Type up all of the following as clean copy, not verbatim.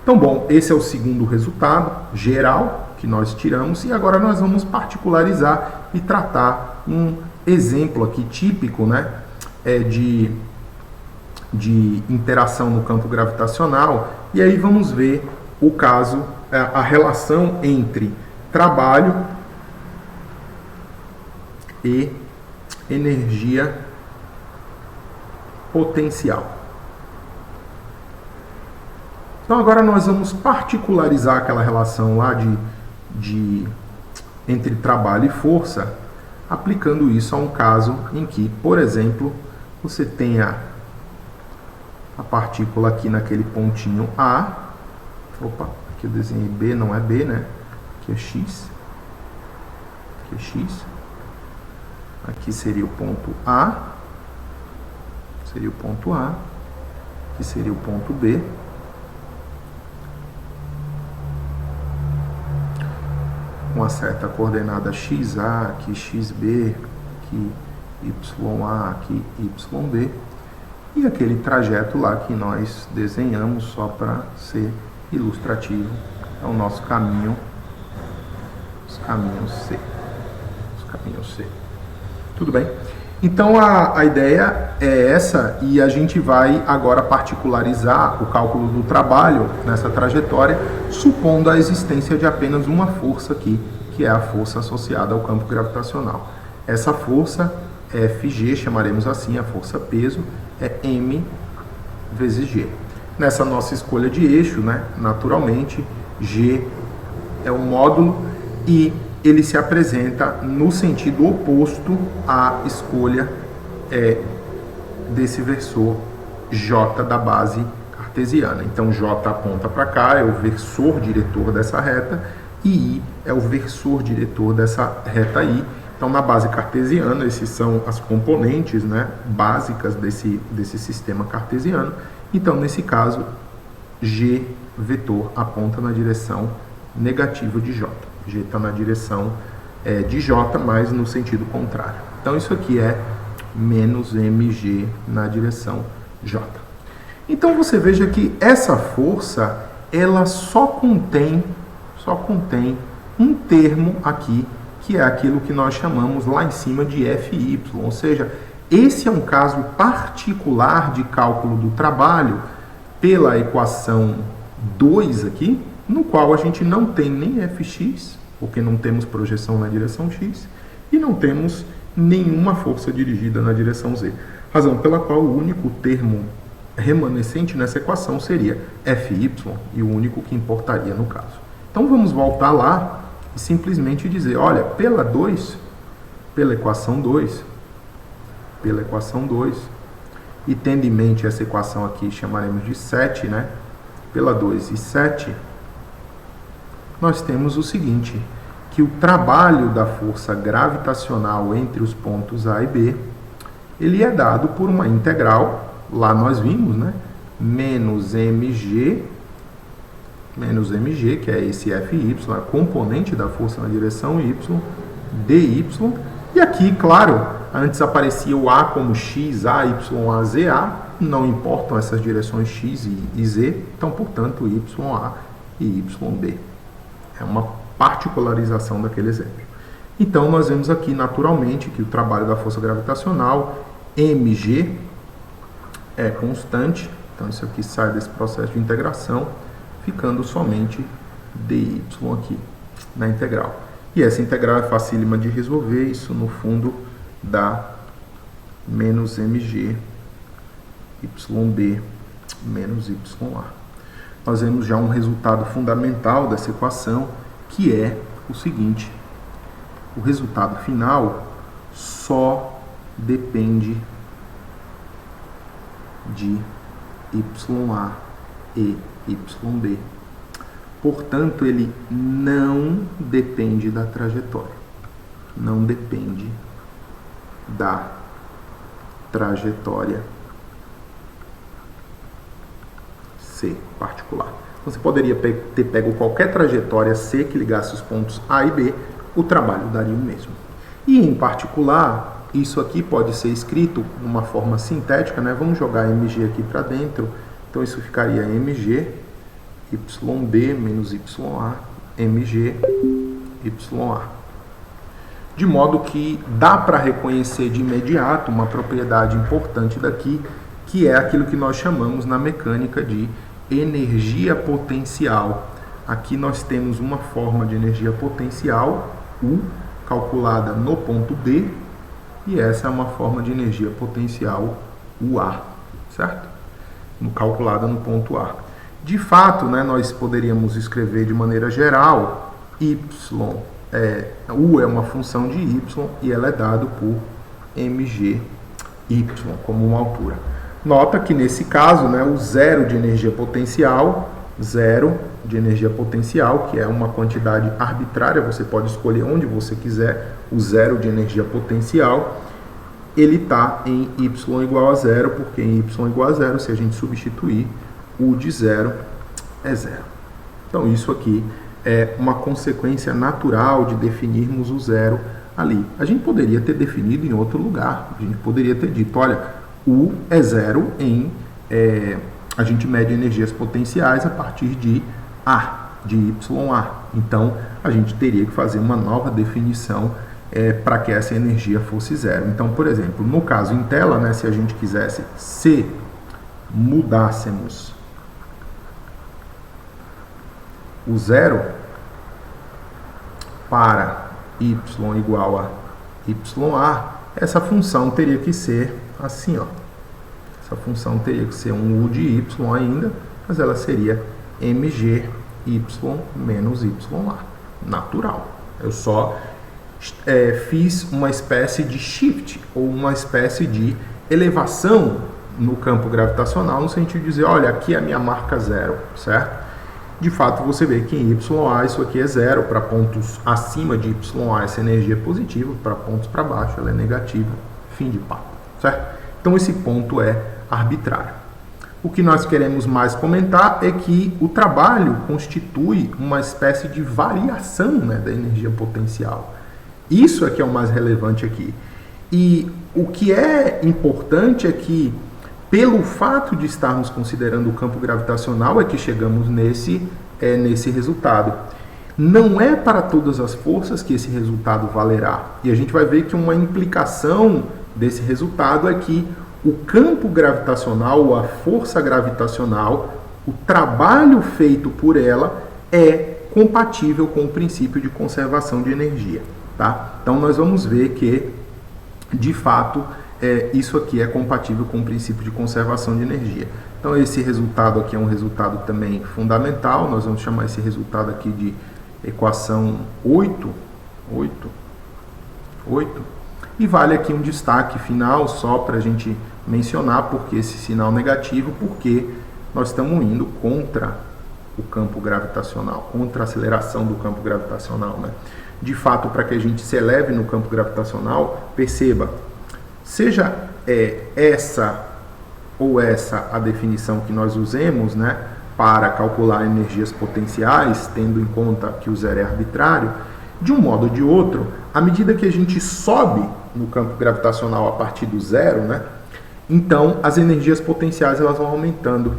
Então, bom, esse é o segundo resultado geral que nós tiramos e agora nós vamos particularizar e tratar um exemplo aqui típico, né, de interação no campo gravitacional, e aí vamos ver o caso, a relação entre trabalho e energia potencial. Então agora nós vamos particularizar aquela relação lá entre trabalho e força, aplicando isso a um caso em que, por exemplo, você tenha a partícula aqui naquele pontinho A. Opa, aqui eu desenhei B, não é B, né? Aqui é X. Aqui é X. Aqui seria o ponto A. Seria o ponto A. Aqui seria o ponto B. Com uma certa coordenada XA, aqui XB, aqui YA, aqui YB. E aquele trajeto lá que nós desenhamos só para ser ilustrativo é o nosso caminho, os caminhos C. Tudo bem? Então a ideia é essa e a gente vai agora particularizar o cálculo do trabalho nessa trajetória, supondo a existência de apenas uma força aqui, que é a força associada ao campo gravitacional. Essa força é Fg, chamaremos assim, a força peso, é m vezes g. Nessa nossa escolha de eixo, né, naturalmente, g é um módulo e ele se apresenta no sentido oposto à escolha desse versor j da base cartesiana. Então, j aponta para cá, é o versor diretor dessa reta, e i é o versor diretor dessa reta i. Então, na base cartesiana, esses são as componentes, né, básicas desse sistema cartesiano. Então, nesse caso, g vetor aponta na direção negativa de j. G está na direção de j, mas no sentido contrário. Então, isso aqui é menos mg na direção j. Então, você veja que essa força, ela só contém um termo aqui, que é aquilo que nós chamamos lá em cima de Fy, ou seja, esse é um caso particular de cálculo do trabalho pela equação 2 aqui, no qual a gente não tem nem Fx, porque não temos projeção na direção x, e não temos nenhuma força dirigida na direção z. Razão pela qual o único termo remanescente nessa equação seria Fy, e o único que importaria no caso. Então vamos voltar lá e simplesmente dizer, olha, pela equação 2, e tendo em mente essa equação aqui, chamaremos de 7, né? Pela 2 e 7, nós temos o seguinte, que o trabalho da força gravitacional entre os pontos A e B, ele é dado por uma integral, lá nós vimos, né? Menos mg, que é esse Fy, a componente da força na direção y, dy, e aqui, claro, antes aparecia o A como x, A, y, A, z, A, não importam essas direções x e z, então, portanto, y, A e y, B. É uma particularização daquele exemplo. Então, nós vemos aqui, naturalmente, que o trabalho da força gravitacional, mg, é constante, então isso aqui sai desse processo de integração, ficando somente dy aqui na integral. E essa integral é facílima de resolver, isso no fundo dá menos mg yb menos ya. Nós vemos já um resultado fundamental dessa equação, que é o seguinte: o resultado final só depende de ya e yb. Portanto, ele não depende da trajetória. Não depende da trajetória C particular. Então, você poderia ter pego qualquer trajetória C que ligasse os pontos A e B, o trabalho daria o mesmo. E, em particular, isso aqui pode ser escrito de uma forma sintética, né? Vamos jogar mg aqui para dentro. Então, isso ficaria mg YB menos YA, MG, YA. De modo que dá para reconhecer de imediato uma propriedade importante daqui, que é aquilo que nós chamamos na mecânica de energia potencial. Aqui nós temos uma forma de energia potencial, U, calculada no ponto D, e essa é uma forma de energia potencial UA, certo? Calculada no ponto A. De fato, né, nós poderíamos escrever de maneira geral, U é uma função de Y e ela é dada por mgy como uma altura. Nota que nesse caso, né, o zero de energia potencial, que é uma quantidade arbitrária, você pode escolher onde você quiser o zero de energia potencial, ele está em y igual a zero, porque em y igual a zero, se a gente substituir, U de zero é zero. Então isso aqui é uma consequência natural de definirmos o zero ali. A gente poderia ter definido em outro lugar, a gente poderia ter dito, olha, U é zero a gente mede energias potenciais a partir de A, de YA. Então, a gente teria que fazer uma nova definição para que essa energia fosse zero. Então, por exemplo, no caso em tela, né, se a gente quisesse, se mudássemos o zero para y igual a YA, essa função teria que ser assim, ó. Essa função teria que ser um U de Y ainda, mas ela seria mgy menos YA, natural. Eu só fiz uma espécie de shift, ou uma espécie de elevação no campo gravitacional, no sentido de dizer, olha, aqui é a minha marca zero, certo? De fato, você vê que em YA isso aqui é zero, para pontos acima de YA essa energia é positiva, para pontos para baixo ela é negativa, fim de papo, certo? Então esse ponto é arbitrário. O que nós queremos mais comentar é que o trabalho constitui uma espécie de variação, né, da energia potencial. Isso é que é o mais relevante aqui. E o que é importante é que, pelo fato de estarmos considerando o campo gravitacional, é que chegamos nesse resultado. Não é para todas as forças que esse resultado valerá. E a gente vai ver que uma implicação desse resultado é que o campo gravitacional, ou a força gravitacional, o trabalho feito por ela é compatível com o princípio de conservação de energia. Tá? Então nós vamos ver que, de fato, isso aqui é compatível com o princípio de conservação de energia. Então esse resultado aqui é um resultado também fundamental, nós vamos chamar esse resultado aqui de equação 8. E vale aqui um destaque final só para a gente mencionar porque esse sinal negativo, porque nós estamos indo contra o campo gravitacional, contra a aceleração do campo gravitacional, né? De fato, para que a gente se eleve no campo gravitacional, perceba, seja essa ou essa a definição que nós usemos, né, para calcular energias potenciais, tendo em conta que o zero é arbitrário, de um modo ou de outro, à medida que a gente sobe no campo gravitacional a partir do zero, né, então as energias potenciais elas vão aumentando.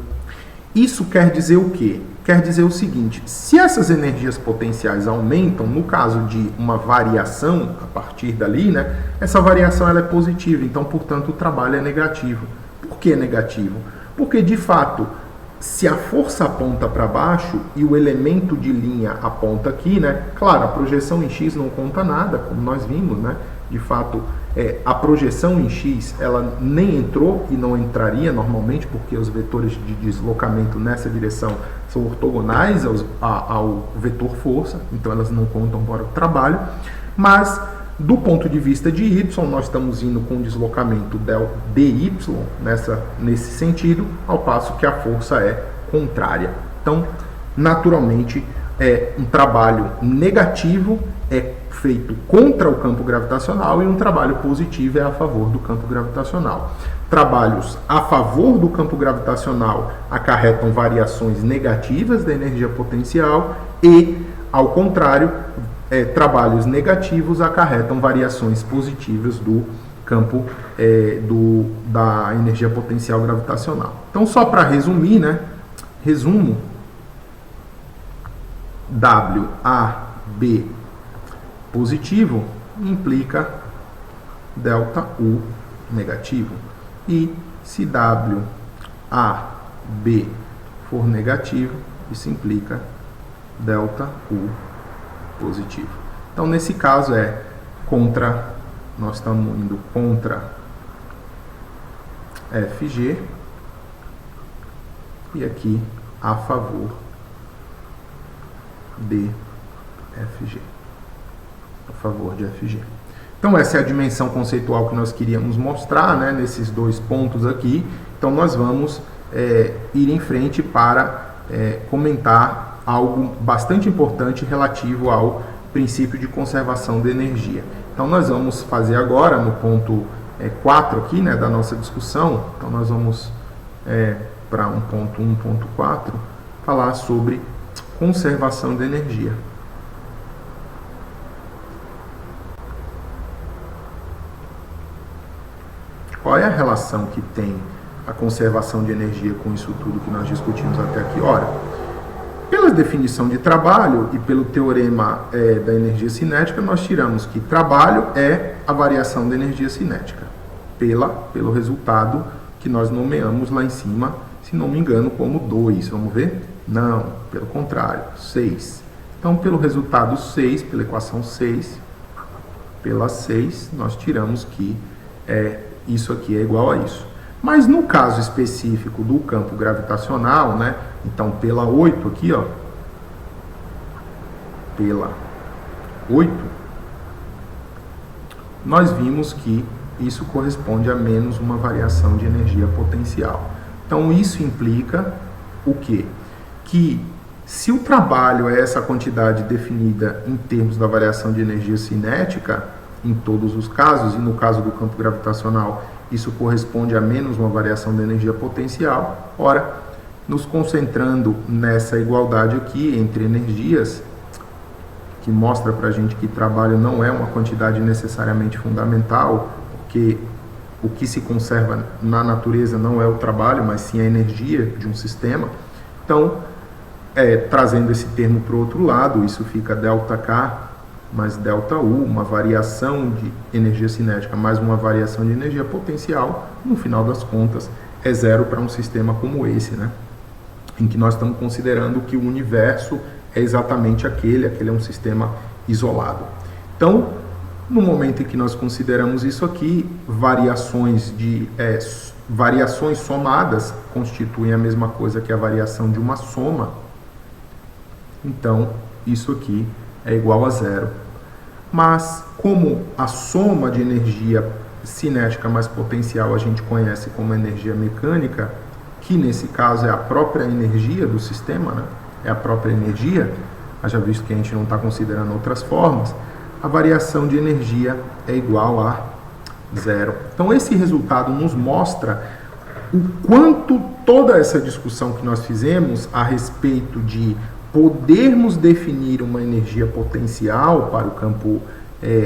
Isso quer dizer o quê? Quer dizer o seguinte, se essas energias potenciais aumentam, no caso de uma variação a partir dali, né, essa variação ela é positiva, então, portanto, o trabalho é negativo. Por que negativo? Porque, de fato, se a força aponta para baixo e o elemento de linha aponta aqui, né, claro, a projeção em X não conta nada, como nós vimos, né, de fato, a projeção em X ela nem entrou e não entraria normalmente, porque os vetores de deslocamento nessa direção são ortogonais ao vetor força, então elas não contam para o trabalho, mas do ponto de vista de Y, nós estamos indo com o deslocamento dy nesse sentido, ao passo que a força é contrária. Então, naturalmente, um trabalho negativo é feito contra o campo gravitacional e um trabalho positivo é a favor do campo gravitacional. Trabalhos a favor do campo gravitacional acarretam variações negativas da energia potencial e, ao contrário, trabalhos negativos acarretam variações positivas do campo da energia potencial gravitacional. Então, só para resumir, né? Resumo, WAB positivo implica ΔU negativo. E se WAB for negativo, isso implica ΔU positivo. Então, nesse caso nós estamos indo contra FG e aqui a favor de FG. A favor de FG. Então, essa é a dimensão conceitual que nós queríamos mostrar, né, nesses dois pontos aqui. Então, nós vamos ir em frente para comentar algo bastante importante relativo ao princípio de conservação de energia. Então, nós vamos fazer agora, no ponto 4 aqui, né, da nossa discussão, então nós vamos para 1.1.4, falar sobre conservação de energia. Qual é a relação que tem a conservação de energia com isso tudo que nós discutimos até aqui? Ora, pela definição de trabalho e pelo teorema da energia cinética, nós tiramos que trabalho é a variação da energia cinética, pelo resultado que nós nomeamos lá em cima, se não me engano, como 2. Vamos ver? Não, pelo contrário, 6. Então, pelo resultado 6, pela equação 6, pela 6, nós tiramos que isso aqui é igual a isso. Mas no caso específico do campo gravitacional, né? Então, pela 8 aqui, ó, pela 8, nós vimos que isso corresponde a menos uma variação de energia potencial. Então, isso implica o quê? Que se o trabalho é essa quantidade definida em termos da variação de energia cinética, em todos os casos, e no caso do campo gravitacional, isso corresponde a menos uma variação de energia potencial. Ora, nos concentrando nessa igualdade aqui entre energias, que mostra para a gente que trabalho não é uma quantidade necessariamente fundamental, porque o que se conserva na natureza não é o trabalho, mas sim a energia de um sistema. Então, trazendo esse termo para o outro lado, isso fica ΔK mais ΔU, uma variação de energia cinética mais uma variação de energia potencial, no final das contas, é zero para um sistema como esse, né? Em que nós estamos considerando que o universo é exatamente aquele é um sistema isolado. Então, no momento em que nós consideramos isso aqui, variações somadas constituem a mesma coisa que a variação de uma soma. Então, isso aqui é igual a zero. Mas, como a soma de energia cinética mais potencial a gente conhece como energia mecânica, que nesse caso é a própria energia do sistema, né? É a própria energia, haja visto que a gente não está considerando outras formas, a variação de energia é igual a zero. Então, esse resultado nos mostra o quanto toda essa discussão que nós fizemos a respeito de podermos definir uma energia potencial para o campo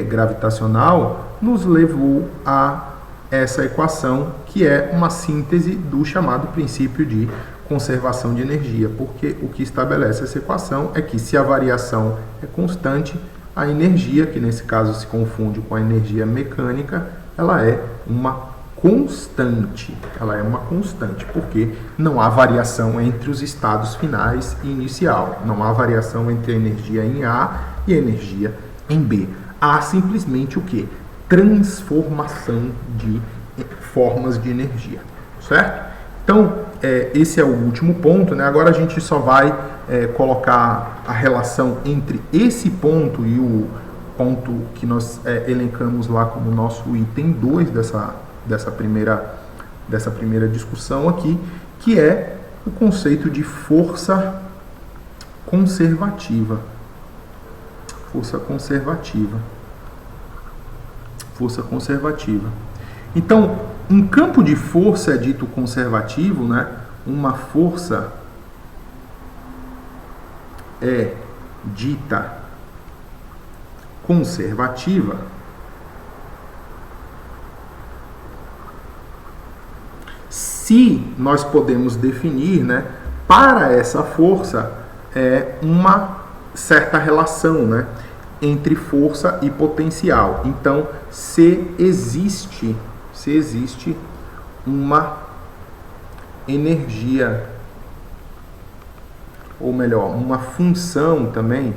gravitacional nos levou a essa equação, que é uma síntese do chamado princípio de conservação de energia, porque o que estabelece essa equação é que se a variação é constante, a energia, que nesse caso se confunde com a energia mecânica, ela é uma constante. Ela é uma constante, porque não há variação entre os estados finais e inicial. Não há variação entre a energia em A e a energia em B. Há simplesmente o quê? Transformação de formas de energia, certo? Então, esse é o último ponto, né? Agora a gente só vai colocar a relação entre esse ponto e o ponto que nós elencamos lá como nosso item 2 dessa primeira discussão aqui, que é o conceito de força conservativa. Força conservativa. Força conservativa. Então, um campo de força é dito conservativo, né? Uma força é dita conservativa se nós podemos definir, né, para essa força uma certa relação, né, entre força e potencial. Então, se existe uma energia, ou melhor, uma função também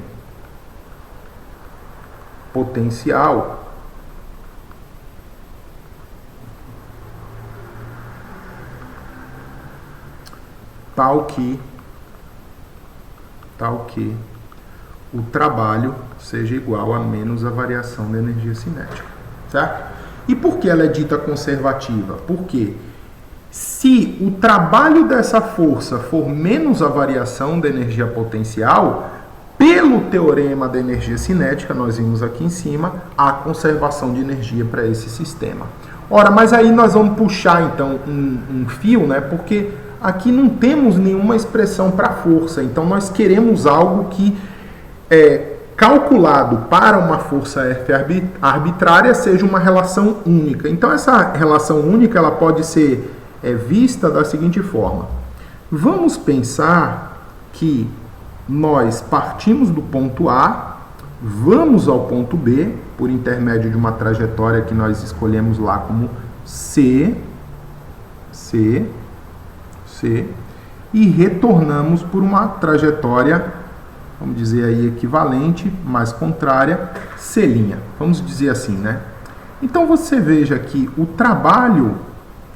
potencial, tal que o trabalho seja igual a menos a variação da energia cinética, certo? E por que ela é dita conservativa? Porque se o trabalho dessa força for menos a variação da energia potencial, pelo teorema da energia cinética, nós vimos aqui em cima, há conservação de energia para esse sistema. Ora, mas aí nós vamos puxar então um fio, né? Porque aqui não temos nenhuma expressão para força, então nós queremos algo que calculado para uma força F arbitrária seja uma relação única. Então essa relação única ela pode ser vista da seguinte forma. Vamos pensar que nós partimos do ponto A, vamos ao ponto B, por intermédio de uma trajetória que nós escolhemos lá como C, e retornamos por uma trajetória, vamos dizer aí equivalente, mais contrária, C'. Vamos dizer assim, né? Então você veja que o trabalho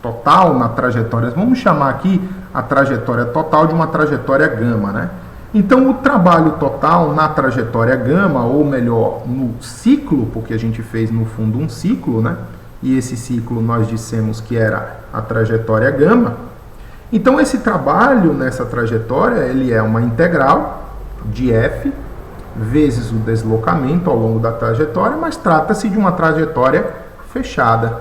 total na trajetória, vamos chamar aqui a trajetória total de uma trajetória gama, né? Então o trabalho total na trajetória gama, ou melhor, no ciclo, porque a gente fez no fundo um ciclo, né? E esse ciclo nós dissemos que era a trajetória gama. Então esse trabalho nessa trajetória, ele é uma integral de F vezes o deslocamento ao longo da trajetória, mas trata-se de uma trajetória fechada.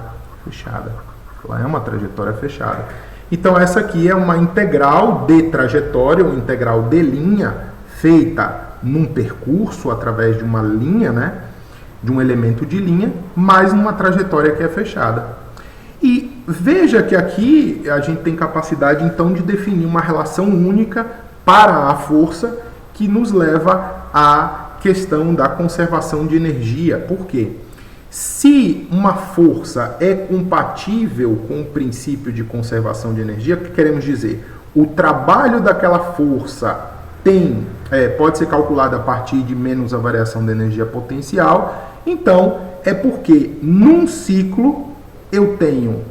Ela é uma trajetória fechada. Então essa aqui é uma integral de trajetória, ou integral de linha, feita num percurso através de uma linha, né, de um elemento de linha, mais numa trajetória que é fechada. E veja que aqui a gente tem capacidade então de definir uma relação única para a força que nos leva à questão da conservação de energia. Por quê? Se uma força é compatível com o princípio de conservação de energia, o que queremos dizer? O trabalho daquela força pode ser calculado a partir de menos a variação da energia potencial. Então, é porque num ciclo eu tenho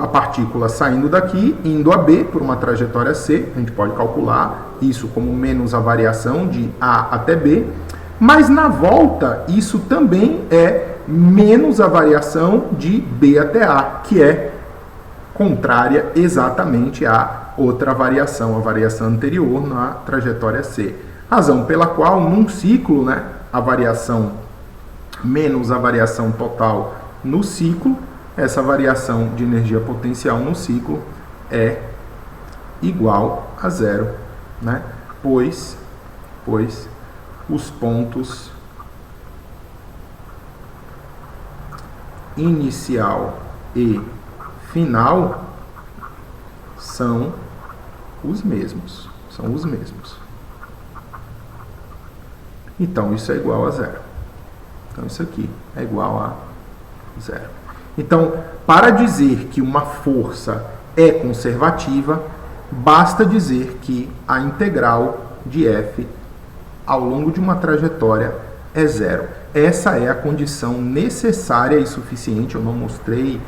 a partícula saindo daqui, indo a B por uma trajetória C, a gente pode calcular isso como menos a variação de A até B, mas na volta isso também é menos a variação de B até A, que é contrária exatamente à outra variação, a variação anterior na trajetória C. Razão pela qual, num ciclo, né, a variação menos a variação total no ciclo, essa variação de energia potencial no ciclo é igual a zero, né? Pois os pontos inicial e final são os mesmos. Então, isso é igual a zero. Então, isso aqui é igual a zero. Então, para dizer que uma força é conservativa, basta dizer que a integral de F ao longo de uma trajetória é zero. Essa é a condição necessária e suficiente. Eu não mostrei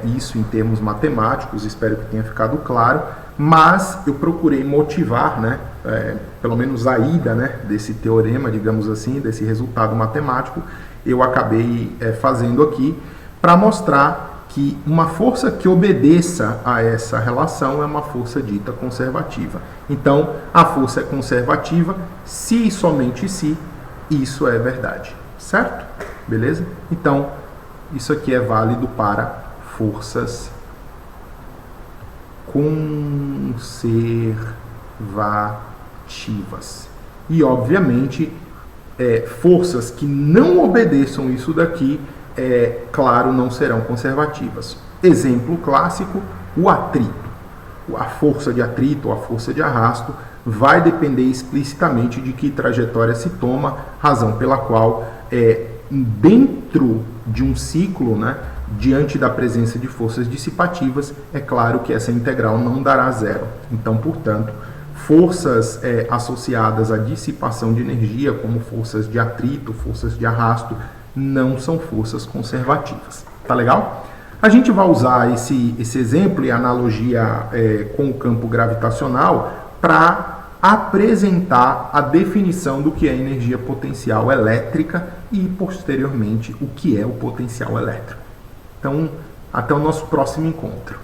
isso em termos matemáticos, espero que tenha ficado claro, mas eu procurei motivar, né, pelo menos a ida, né, desse teorema, digamos assim, desse resultado matemático, eu acabei fazendo aqui para mostrar que uma força que obedeça a essa relação é uma força dita conservativa. Então, a força é conservativa se e somente se isso é verdade, certo? Beleza? Então, isso aqui é válido para forças conservativas. E, obviamente, forças que não obedeçam isso daqui, claro, não serão conservativas. Exemplo clássico, o atrito. A força de atrito ou a força de arrasto vai depender explicitamente de que trajetória se toma, razão pela qual, dentro de um ciclo, né, diante da presença de forças dissipativas, é claro que essa integral não dará zero. Então, portanto, forças associadas à dissipação de energia, como forças de atrito, forças de arrasto, não são forças conservativas. Tá legal? A gente vai usar esse exemplo e analogia com o campo gravitacional para apresentar a definição do que é energia potencial elétrica e, posteriormente, o que é o potencial elétrico. Então, até o nosso próximo encontro.